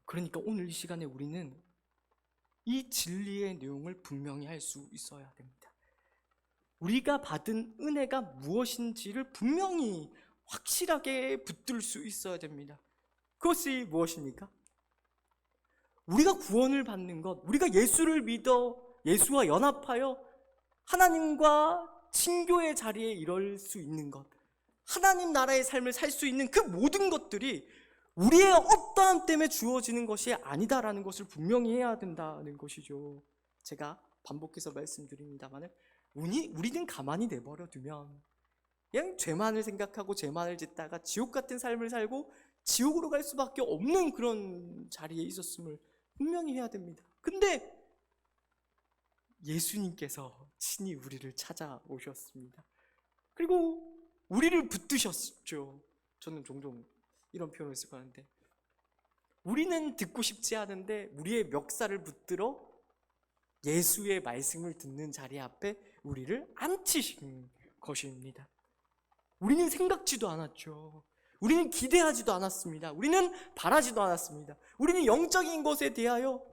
그러니까 오늘 이 시간에 우리는 이 진리의 내용을 분명히 할 수 있어야 됩니다. 우리가 받은 은혜가 무엇인지를 분명히 확실하게 붙들 수 있어야 됩니다. 그것이 무엇입니까? 우리가 구원을 받는 것, 우리가 예수를 믿어 예수와 연합하여 하나님과 친교의 자리에 이럴 수 있는 것, 하나님 나라의 삶을 살 수 있는 그 모든 것들이 우리의 어떠함 때문에 주어지는 것이 아니다라는 것을 분명히 해야 된다는 것이죠. 제가 반복해서 말씀드립니다만은 우리는 가만히 내버려 두면 그냥 죄만을 생각하고 죄만을 짓다가 지옥 같은 삶을 살고 지옥으로 갈 수밖에 없는 그런 자리에 있었음을 분명히 해야 됩니다. 근데 예수님께서 친히 우리를 찾아오셨습니다. 그리고 우리를 붙드셨죠. 저는 종종 이런 표현을 쓰고 하는데, 우리는 듣고 싶지 않은데 우리의 멱살을 붙들어 예수의 말씀을 듣는 자리 앞에 우리를 앉히신 것입니다. 우리는 생각지도 않았죠. 우리는 기대하지도 않았습니다. 우리는 바라지도 않았습니다. 우리는 영적인 것에 대하여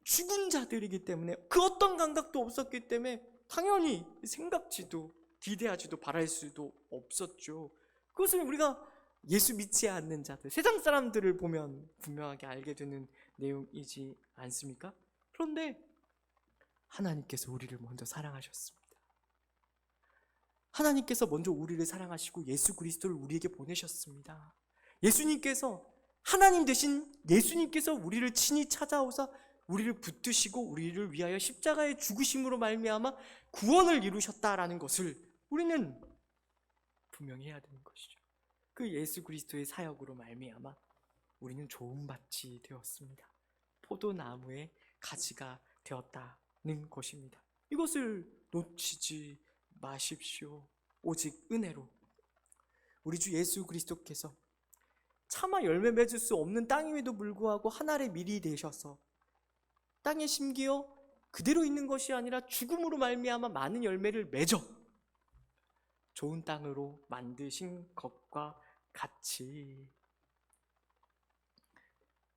죽은 자들이기 때문에, 그 어떤 감각도 없었기 때문에 당연히 생각지도 기대하지도 바랄 수도 없었죠. 그것을 우리가 예수 믿지 않는 자들, 세상 사람들을 보면 분명하게 알게 되는 내용이지 않습니까? 그런데 하나님께서 우리를 먼저 사랑하셨습니다. 하나님께서 먼저 우리를 사랑하시고 예수 그리스도를 우리에게 보내셨습니다. 예수님께서, 하나님 대신 예수님께서 우리를 친히 찾아오사 우리를 붙드시고 우리를 위하여 십자가의 죽으심으로 말미암아 구원을 이루셨다라는 것을 우리는 분명히 해야 되는 것이죠. 그 예수 그리스도의 사역으로 말미암아 우리는 좋은 밭이 되었습니다. 포도나무의 가지가 되었다는 것입니다. 이것을 놓치지 마십시오. 오직 은혜로 우리 주 예수 그리스도께서 차마 열매 맺을 수 없는 땅임에도 불구하고 하늘의 밀이 되셔서 땅에 심기어 그대로 있는 것이 아니라 죽음으로 말미암아 많은 열매를 맺어 좋은 땅으로 만드신 것과 같이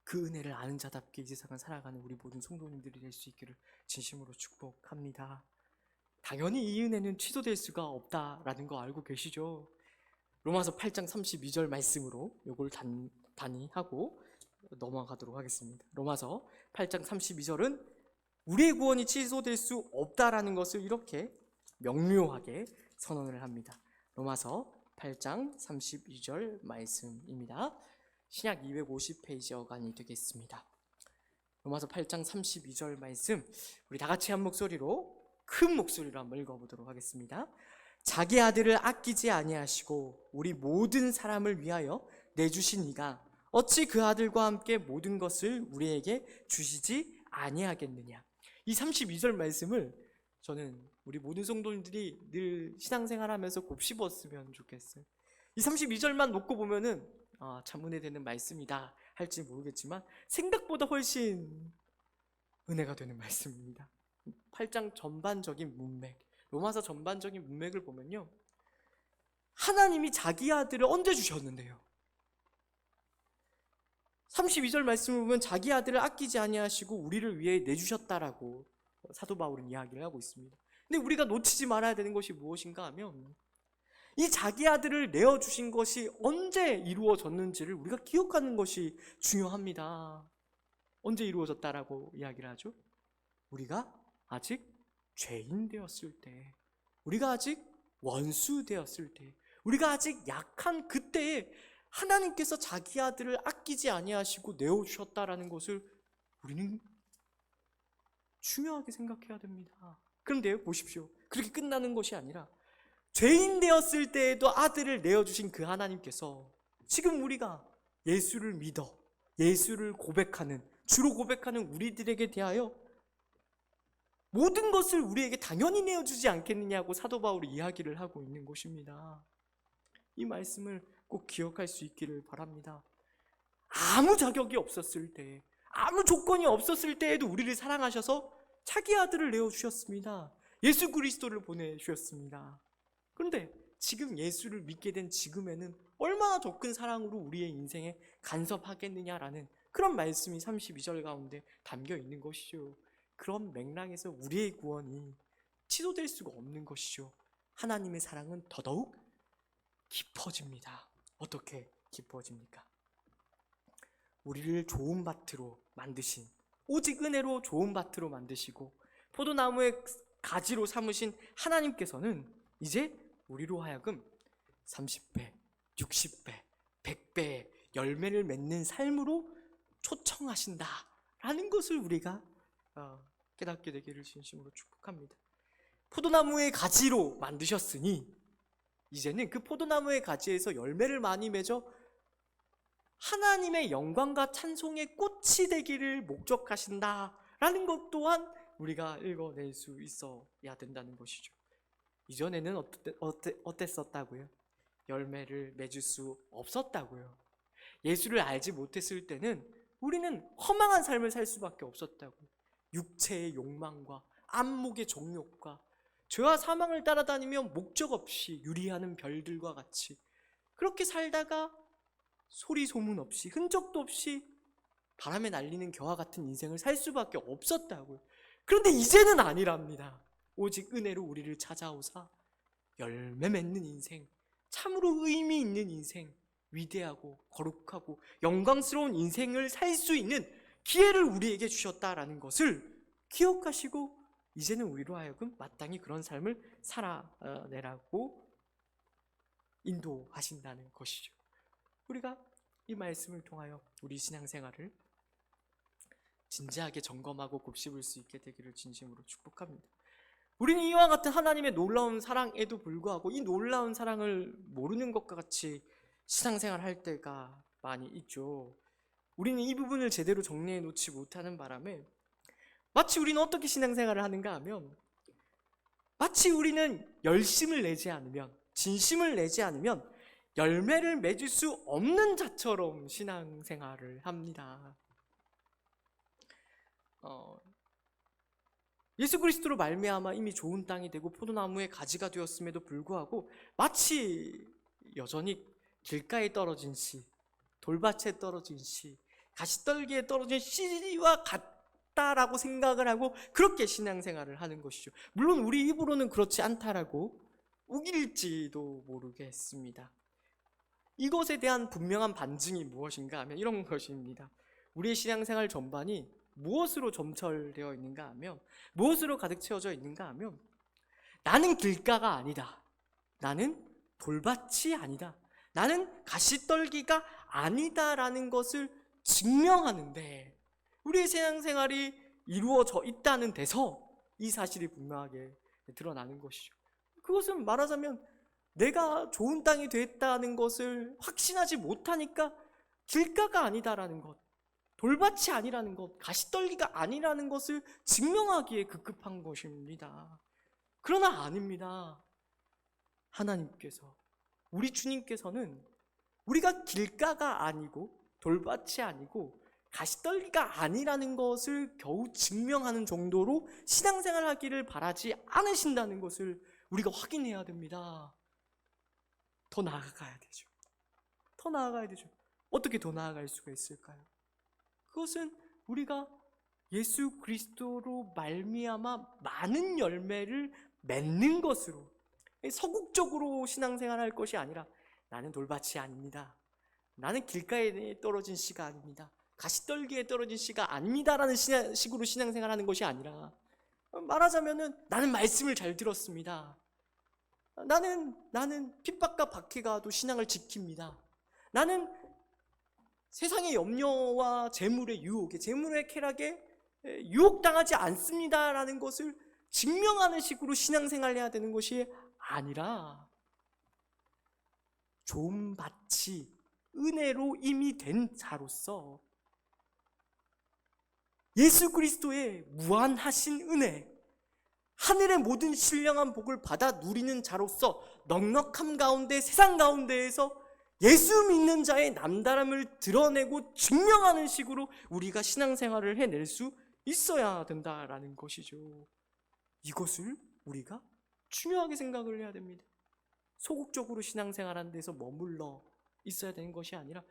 그 은혜를 아는 자답게 이 세상을 살아가는 우리 모든 성도님들이 될 수 있기를 진심으로 축복합니다. 당연히 이 은혜는 취소될 수가 없다라는 거 알고 계시죠? 로마서 8장 32절 말씀으로 요걸 단히 하고 넘어가도록 하겠습니다. 로마서 8장 32절은 우리의 구원이 취소될 수 없다라는 것을 이렇게 명료하게 선언을 합니다. 로마서 8장 32절 말씀입니다. 신약 250페이지 어간이 되겠습니다. 로마서 8장 32절 말씀, 우리 다 같이 한 목소리로, 큰 목소리로 한번 읽어보도록 하겠습니다. 자기 아들을 아끼지 아니하시고 우리 모든 사람을 위하여 내주신 이가 어찌 그 아들과 함께 모든 것을 우리에게 주시지 아니하겠느냐. 이 32절 말씀을 저는 우리 모든 성도님들이 늘 신앙생활하면서 곱씹었으면 좋겠어요. 이 32절만 놓고 보면은 참 은혜되는 말씀이다 할지 모르겠지만 생각보다 훨씬 은혜가 되는 말씀입니다. 8장 전반적인 문맥, 로마서 전반적인 문맥을 보면요, 하나님이 자기 아들을 언제 주셨는데요? 32절 말씀을 보면 자기 아들을 아끼지 아니하시고 우리를 위해 내주셨다라고 사도 바울은 이야기를 하고 있습니다. 근데 우리가 놓치지 말아야 되는 것이 무엇인가 하면, 이 자기 아들을 내어주신 것이 언제 이루어졌는지를 우리가 기억하는 것이 중요합니다. 언제 이루어졌다라고 이야기를 하죠? 우리가 아직 죄인 되었을 때, 우리가 아직 원수 되었을 때, 우리가 아직 약한 그때에 하나님께서 자기 아들을 아끼지 아니하시고 내어주셨다라는 것을 우리는 중요하게 생각해야 됩니다. 그런데 보십시오, 그렇게 끝나는 것이 아니라 죄인 되었을 때에도 아들을 내어주신 그 하나님께서 지금 우리가 예수를 믿어 예수를 고백하는, 주로 고백하는 우리들에게 대하여 모든 것을 우리에게 당연히 내어주지 않겠느냐고 사도 바울이 이야기를 하고 있는 것입니다. 이 말씀을 꼭 기억할 수 있기를 바랍니다. 아무 자격이 없었을 때, 아무 조건이 없었을 때에도 우리를 사랑하셔서 자기 아들을 내어주셨습니다. 예수 그리스도를 보내주셨습니다. 그런데 지금 예수를 믿게 된 지금에는 얼마나 더 큰 사랑으로 우리의 인생에 간섭하겠느냐라는 그런 말씀이 32절 가운데 담겨 있는 것이죠. 그런 맥락에서 우리의 구원이 취소될 수가 없는 것이죠. 하나님의 사랑은 더더욱 깊어집니다. 어떻게 깊어집니까? 우리를 좋은 밭으로 만드신, 오직 은혜로 좋은 밭으로 만드시고 포도나무의 가지로 삼으신 하나님께서는 이제 우리로 하여금 30배, 60배, 100배의 열매를 맺는 삶으로 초청하신다라는 것을 우리가 깨닫게 되기를 진심으로 축복합니다. 포도나무의 가지로 만드셨으니 이제는 그 포도나무의 가지에서 열매를 많이 맺어 하나님의 영광과 찬송의 꽃이 되기를 목적하신다라는 것 또한 우리가 읽어낼 수 있어야 된다는 것이죠. 이전에는 어땠었다고요? 열매를 맺을 수 없었다고요. 예수를 알지 못했을 때는 우리는 허망한 삶을 살 수밖에 없었다고요. 육체의 욕망과 안목의 정욕과 죄와 사망을 따라다니며 목적 없이 유리하는 별들과 같이 그렇게 살다가 소리 소문 없이 흔적도 없이 바람에 날리는 겨와 같은 인생을 살 수밖에 없었다고요. 그런데 이제는 아니랍니다. 오직 은혜로 우리를 찾아오사 열매 맺는 인생, 참으로 의미 있는 인생, 위대하고 거룩하고 영광스러운 인생을 살 수 있는 기회를 우리에게 주셨다라는 것을 기억하시고 이제는 우리로 하여금 마땅히 그런 삶을 살아내라고 인도하신다는 것이죠. 우리가 이 말씀을 통하여 우리 신앙생활을 진지하게 점검하고 곱씹을 수 있게 되기를 진심으로 축복합니다. 우리는 이와 같은 하나님의 놀라운 사랑에도 불구하고 이 놀라운 사랑을 모르는 것과 같이 신앙생활 할 때가 많이 있죠. 우리는 이 부분을 제대로 정리해 놓지 못하는 바람에 마치 우리는 어떻게 신앙생활을 하는가 하면 마치 우리는 열심을 내지 않으면, 진심을 내지 않으면 열매를 맺을 수 없는 자처럼 신앙생활을 합니다. 예수 그리스도로 말미암아 이미 좋은 땅이 되고 포도나무의 가지가 되었음에도 불구하고 마치 여전히 길가에 떨어진 씨, 돌밭에 떨어진 씨, 가시떨기에 떨어진 씨와 같다라고 생각을 하고 그렇게 신앙생활을 하는 것이죠. 물론 우리 입으로는 그렇지 않다라고 우길지도 모르겠습니다. 이것에 대한 분명한 반증이 무엇인가 하면 이런 것입니다. 우리의 신앙생활 전반이 무엇으로 점철되어 있는가 하면, 무엇으로 가득 채워져 있는가 하면 나는 길가가 아니다, 나는 돌밭이 아니다, 나는 가시떨기가 아니다라는 것을 증명하는데 우리의 신앙생활이 이루어져 있다는 데서 이 사실이 분명하게 드러나는 것이죠. 그것은 말하자면 내가 좋은 땅이 됐다는 것을 확신하지 못하니까 길가가 아니다라는 것, 돌밭이 아니라는 것, 가시떨기가 아니라는 것을 증명하기에 급급한 것입니다. 그러나 아닙니다. 하나님께서, 우리 주님께서는 우리가 길가가 아니고 돌밭이 아니고 가시떨기가 아니라는 것을 겨우 증명하는 정도로 신앙생활 하기를 바라지 않으신다는 것을 우리가 확인해야 됩니다. 더 나아가야 되죠. 더 나아가야 되죠. 어떻게 더 나아갈 수가 있을까요? 그것은 우리가 예수 그리스도로 말미암아 많은 열매를 맺는 것으로, 서국적으로 신앙생활 할 것이 아니라 나는 돌밭이 아닙니다, 나는 길가에 떨어진 씨가 아닙니다, 가시떨기에 떨어진 씨가 아닙니다라는 식으로 신앙생활 하는 것이 아니라 말하자면은 나는 말씀을 잘 들었습니다, 나는 핍박과 박해가 와도 신앙을 지킵니다, 나는 세상의 염려와 재물의 유혹에, 재물의 쾌락에 유혹당하지 않습니다라는 것을 증명하는 식으로 신앙생활을 해야 되는 것이 아니라 좋은 밭이 은혜로 이미 된 자로서 예수 그리스도의 무한하신 은혜, 하늘의 모든 신령한 복을 받아 누리는 자로서 넉넉함 가운데, 세상 가운데에서 예수 믿는 자의 남다름을 드러내고 증명하는 식으로 우리가 신앙생활을 해낼 수 있어야 된다라는 것이죠. 이것을 우리가 중요하게 생각을 해야 됩니다. 소극적으로 신앙생활하는 데서 머물러 있어야 되는 것이 아니라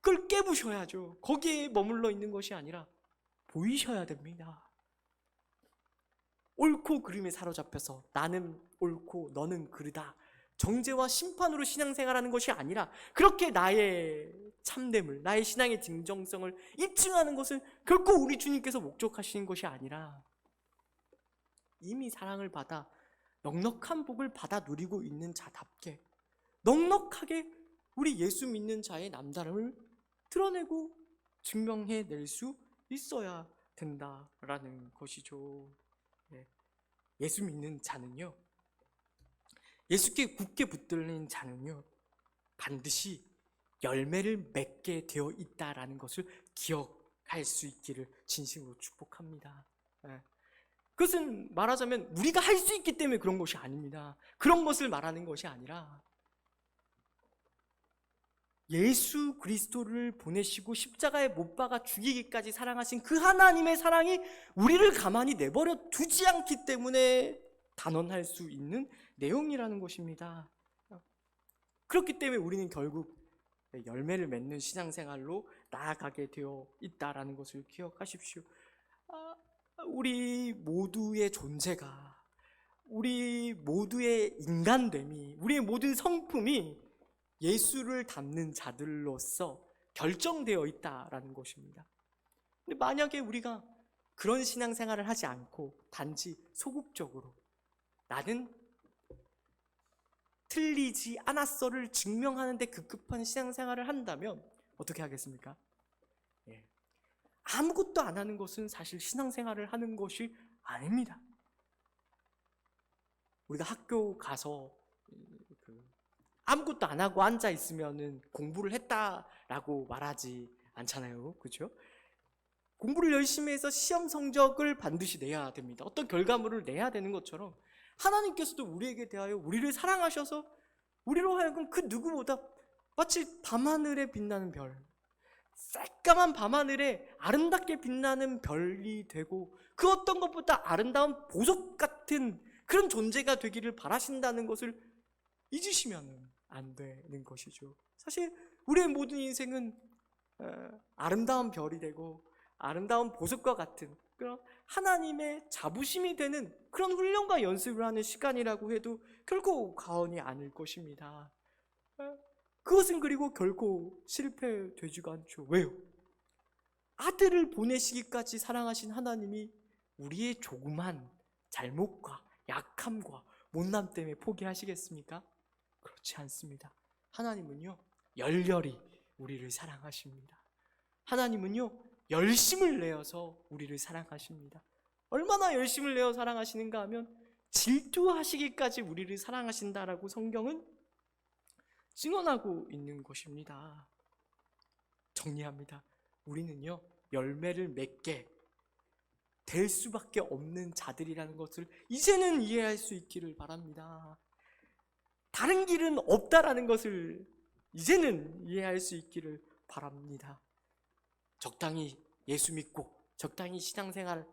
그걸 깨부셔야죠. 거기에 머물러 있는 것이 아니라 보이셔야 됩니다. 옳고 그름에 사로잡혀서 나는 옳고 너는 그르다, 정죄와 심판으로 신앙생활하는 것이 아니라 그렇게 나의 참됨을, 나의 신앙의 진정성을 입증하는 것은 결코 우리 주님께서 목적하시는 것이 아니라 이미 사랑을 받아 넉넉한 복을 받아 누리고 있는 자답게 넉넉하게 우리 예수 믿는 자의 남다름을 드러내고 증명해낼 수 있어야 된다라는 것이죠. 예. 예수 믿는 자는요, 예수께 굳게 붙들린 자는요, 반드시 열매를 맺게 되어 있다라는 것을 기억할 수 있기를 진심으로 축복합니다. 예. 그것은 말하자면 우리가 할 수 있기 때문에 그런 것이 아닙니다. 그런 것을 말하는 것이 아니라 예수 그리스도를 보내시고 십자가에 못 박아 죽이기까지 사랑하신 그 하나님의 사랑이 우리를 가만히 내버려 두지 않기 때문에 단언할 수 있는 내용이라는 것입니다. 그렇기 때문에 우리는 결국 열매를 맺는 신앙생활로 나아가게 되어 있다라는 것을 기억하십시오. 우리 모두의 존재가, 우리 모두의 인간됨이, 우리의 모든 성품이 예수를 닮는 자들로서 결정되어 있다라는 것입니다. 근데 만약에 우리가 그런 신앙생활을 하지 않고 단지 소극적으로 나는 틀리지 않았어를 증명하는데 급급한 신앙생활을 한다면 어떻게 하겠습니까? 예. 아무것도 안 하는 것은 사실 신앙생활을 하는 것이 아닙니다. 우리가 학교 가서 아무것도 안 하고 앉아 있으면은 공부를 했다라고 말하지 않잖아요. 그렇죠? 공부를 열심히 해서 시험 성적을 반드시 내야 됩니다. 어떤 결과물을 내야 되는 것처럼 하나님께서도 우리에게 대하여 우리를 사랑하셔서 우리로 하여금 그 누구보다 마치 밤하늘에 빛나는 별, 새까만 밤하늘에 아름답게 빛나는 별이 되고 그 어떤 것보다 아름다운 보석 같은 그런 존재가 되기를 바라신다는 것을 잊으시면 안 되는 것이죠. 사실 우리의 모든 인생은 아름다운 별이 되고 아름다운 보석과 같은 그런 하나님의 자부심이 되는 그런 훈련과 연습을 하는 시간이라고 해도 결코 과언이 아닐 것입니다. 그것은 그리고 결코 실패되지가 않죠. 왜요? 아들을 보내시기까지 사랑하신 하나님이 우리의 조그만 잘못과 약함과 못남 때문에 포기하시겠습니까? 그렇지 않습니다. 하나님은요, 열렬히 우리를 사랑하십니다. 하나님은요, 열심을 내어서 우리를 사랑하십니다. 얼마나 열심을 내어 사랑하시는가 하면 질투하시기까지 우리를 사랑하신다라고 성경은 증언하고 있는 것입니다. 정리합니다. 우리는요, 열매를 맺게 될 수밖에 없는 자들이라는 것을 이제는 이해할 수 있기를 바랍니다. 다른 길은 없다라는 것을 이제는 이해할 수 있기를 바랍니다. 적당히 예수 믿고 적당히 신앙생활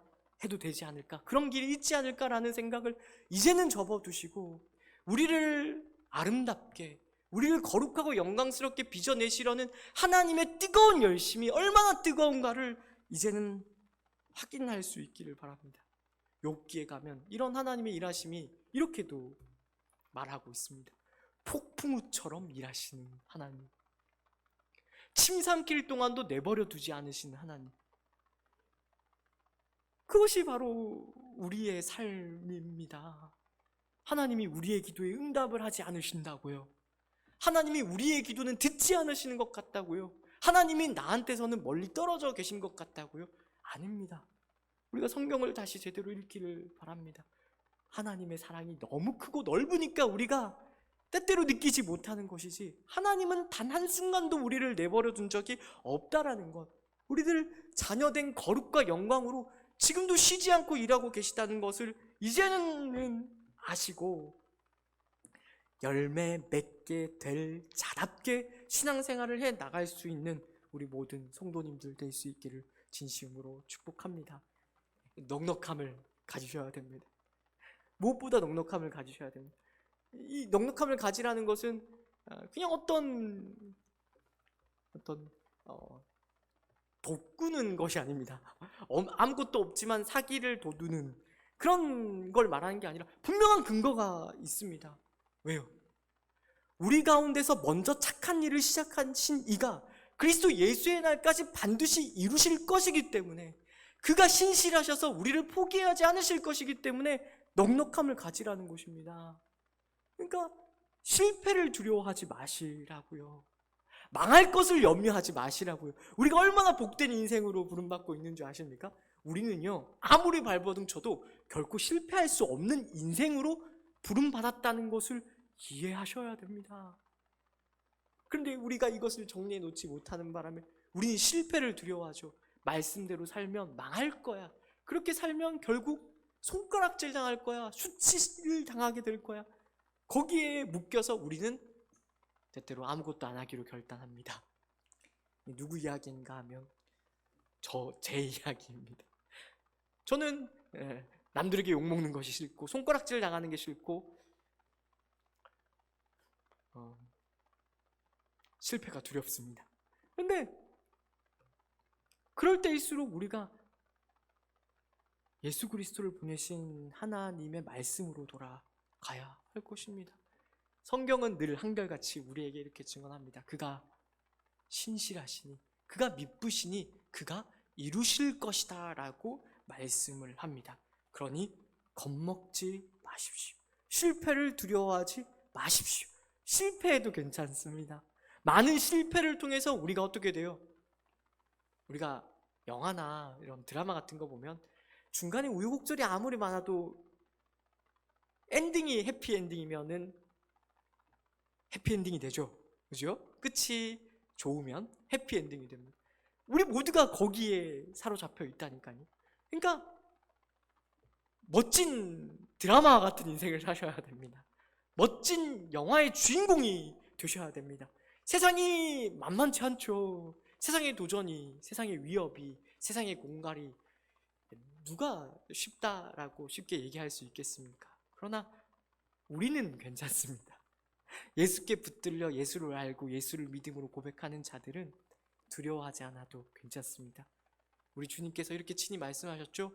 해도 되지 않을까? 그런 길이 있지 않을까라는 생각을 이제는 접어두시고 우리를 아름답게, 우리를 거룩하고 영광스럽게 빚어내시려는 하나님의 뜨거운 열심이 얼마나 뜨거운가를 이제는 확인할 수 있기를 바랍니다. 욥기에 가면 이런 하나님의 일하심이 이렇게도 말하고 있습니다. 폭풍우처럼 일하시는 하나님, 침 삼킬 동안도 내버려 두지 않으시는 하나님, 그것이 바로 우리의 삶입니다. 하나님이 우리의 기도에 응답을 하지 않으신다고요? 하나님이 우리의 기도는 듣지 않으시는 것 같다고요? 하나님이 나한테서는 멀리 떨어져 계신 것 같다고요? 아닙니다. 우리가 성경을 다시 제대로 읽기를 바랍니다. 하나님의 사랑이 너무 크고 넓으니까 우리가 때때로 느끼지 못하는 것이지, 하나님은 단 한순간도 우리를 내버려 둔 적이 없다라는 것, 우리들 자녀된 거룩과 영광으로 지금도 쉬지 않고 일하고 계시다는 것을 이제는 아시고 열매 맺게 될 자답게 신앙생활을 해 나갈 수 있는 우리 모든 성도님들 될 수 있기를 진심으로 축복합니다. 넉넉함을 가지셔야 됩니다. 무엇보다 넉넉함을 가지셔야 됩니다. 이 넉넉함을 가지라는 것은 그냥 어떤 돋구는 것이 아닙니다. 아무것도 없지만 사기를 돋우는 그런 걸 말하는 게 아니라 분명한 근거가 있습니다. 왜요? 우리 가운데서 먼저 착한 일을 시작하신 이가 그리스도 예수의 날까지 반드시 이루실 것이기 때문에, 그가 신실하셔서 우리를 포기하지 않으실 것이기 때문에 넉넉함을 가지라는 것입니다. 그러니까 실패를 두려워하지 마시라고요. 망할 것을 염려하지 마시라고요. 우리가 얼마나 복된 인생으로 부름받고 있는 줄 아십니까? 우리는요, 아무리 발버둥 쳐도 결코 실패할 수 없는 인생으로 부름받았다는 것을 이해하셔야 됩니다. 그런데 우리가 이것을 정리해 놓지 못하는 바람에 우리는 실패를 두려워하죠. 말씀대로 살면 망할 거야. 그렇게 살면 결국 손가락질 당할 거야. 수치를 당하게 될 거야. 거기에 묶여서 우리는 때때로 아무것도 안 하기로 결단합니다. 누구 이야기인가 하면 제 이야기입니다. 저는 남들에게 욕먹는 것이 싫고 손가락질 당하는 게 싫고 실패가 두렵습니다. 그런데 그럴 때일수록 우리가 예수 그리스도를 보내신 하나님의 말씀으로 돌아가야 할 것입니다. 성경은 늘 한결같이 우리에게 이렇게 증언합니다. 그가 신실하시니, 그가 미쁘시니, 그가 이루실 것이다 라고 말씀을 합니다. 그러니 겁먹지 마십시오. 실패를 두려워하지 마십시오. 실패해도 괜찮습니다. 많은 실패를 통해서 우리가 어떻게 돼요? 우리가 영화나 이런 드라마 같은 거 보면 중간에 우여곡절이 아무리 많아도 엔딩이 해피엔딩이면은 해피엔딩이 되죠. 그죠? 끝이 좋으면 해피엔딩이 됩니다. 우리 모두가 거기에 사로잡혀 있다니까요. 그러니까 멋진 드라마 같은 인생을 사셔야 됩니다. 멋진 영화의 주인공이 되셔야 됩니다. 세상이 만만치 않죠. 세상의 도전이, 세상의 위협이, 세상의 공갈이 누가 쉽다라고 쉽게 얘기할 수 있겠습니까? 그러나 우리는 괜찮습니다. 예수께 붙들려 예수를 알고 예수를 믿음으로 고백하는 자들은 두려워하지 않아도 괜찮습니다. 우리 주님께서 이렇게 친히 말씀하셨죠?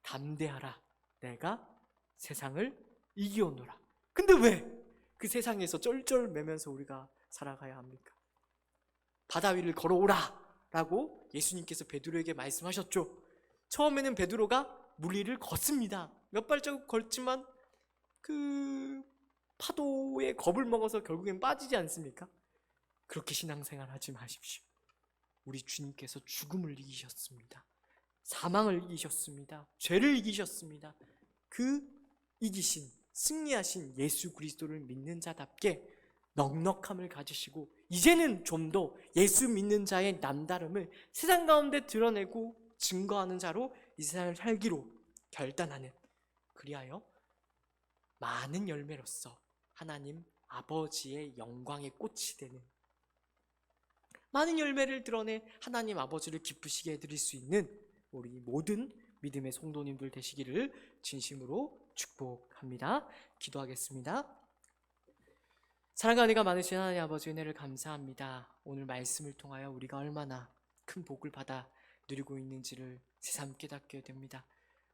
담대하라, 내가 세상을 이기오노라. 근데 왜 그 세상에서 쩔쩔매면서 우리가 살아가야 합니까? 바다 위를 걸어오라 라고 예수님께서 베드로에게 말씀하셨죠. 처음에는 베드로가 물 위를 걷습니다. 몇 발자국 걷지만 그 파도에 겁을 먹어서 결국엔 빠지지 않습니까? 그렇게 신앙생활 하지 마십시오. 우리 주님께서 죽음을 이기셨습니다. 사망을 이기셨습니다. 죄를 이기셨습니다. 그 이기신, 승리하신 예수 그리스도를 믿는 자답게 넉넉함을 가지시고 이제는 좀 더 예수 믿는 자의 남다름을 세상 가운데 드러내고 증거하는 자로 이 세상을 살기로 결단하는, 그리하여 많은 열매로서 하나님 아버지의 영광의 꽃이 되는, 많은 열매를 드러내 하나님 아버지를 기쁘시게 해드릴 수 있는 우리 모든 믿음의 성도님들 되시기를 진심으로 축복합니다. 기도하겠습니다. 사랑과 은혜가 많으신 하나님 아버지, 은혜를 감사합니다. 오늘 말씀을 통하여 우리가 얼마나 큰 복을 받아 누리고 있는지를 새삼 깨닫게 됩니다.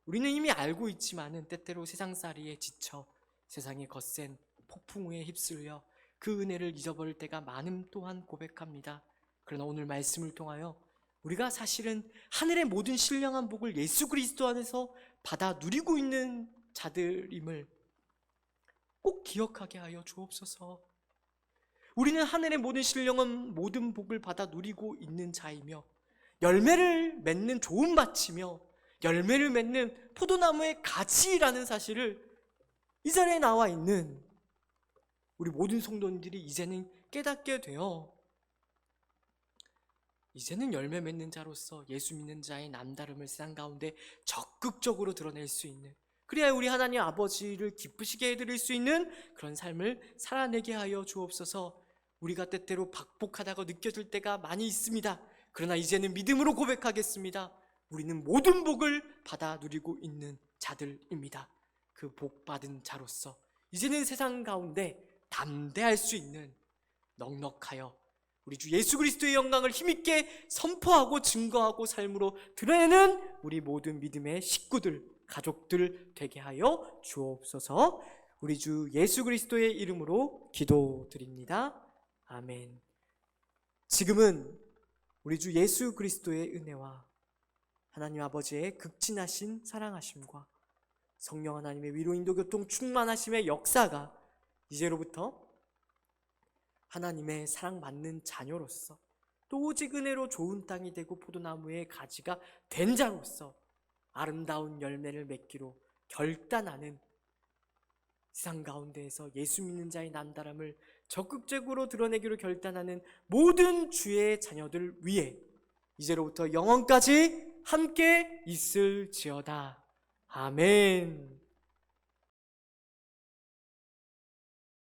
우리는 이미 알고 있지만은 때때로 세상살이에 지쳐 세상의 거센 폭풍우에 휩쓸려 그 은혜를 잊어버릴 때가 많음 또한 고백합니다. 그러나 오늘 말씀을 통하여 우리가 사실은 하늘의 모든 신령한 복을 예수 그리스도 안에서 받아 누리고 있는 자들임을 꼭 기억하게 하여 주옵소서. 우리는 하늘의 모든 신령한 모든 복을 받아 누리고 있는 자이며 열매를 맺는 좋은 밭이며 열매를 맺는 포도나무의 가지라는 사실을 이 자리에 나와 있는 우리 모든 성도님들이 이제는 깨닫게 되어 이제는 열매 맺는 자로서 예수 믿는 자의 남다름을 세상 가운데 적극적으로 드러낼 수 있는, 그래야 우리 하나님 아버지를 기쁘시게 해드릴 수 있는 그런 삶을 살아내게 하여 주옵소서. 우리가 때때로 박복하다고 느껴질 때가 많이 있습니다. 그러나 이제는 믿음으로 고백하겠습니다. 우리는 모든 복을 받아 누리고 있는 자들입니다. 그 복 받은 자로서 이제는 세상 가운데 담대할 수 있는, 넉넉하여 우리 주 예수 그리스도의 영광을 힘있게 선포하고 증거하고 삶으로 드러내는 우리 모든 믿음의 식구들, 가족들 되게 하여 주옵소서. 우리 주 예수 그리스도의 이름으로 기도드립니다. 아멘. 지금은 우리 주 예수 그리스도의 은혜와 하나님 아버지의 극진하신 사랑하심과 성령 하나님의 위로 인도 교통 충만하심의 역사가 이제로부터 하나님의 사랑받는 자녀로서 또 오직 은혜로 좋은 땅이 되고 포도나무의 가지가 된 자로서 아름다운 열매를 맺기로 결단하는, 세상 가운데에서 예수 믿는 자의 남다름을 적극적으로 드러내기로 결단하는 모든 주의 자녀들 위해 이제로부터 영원까지 함께 있을지어다. 아멘.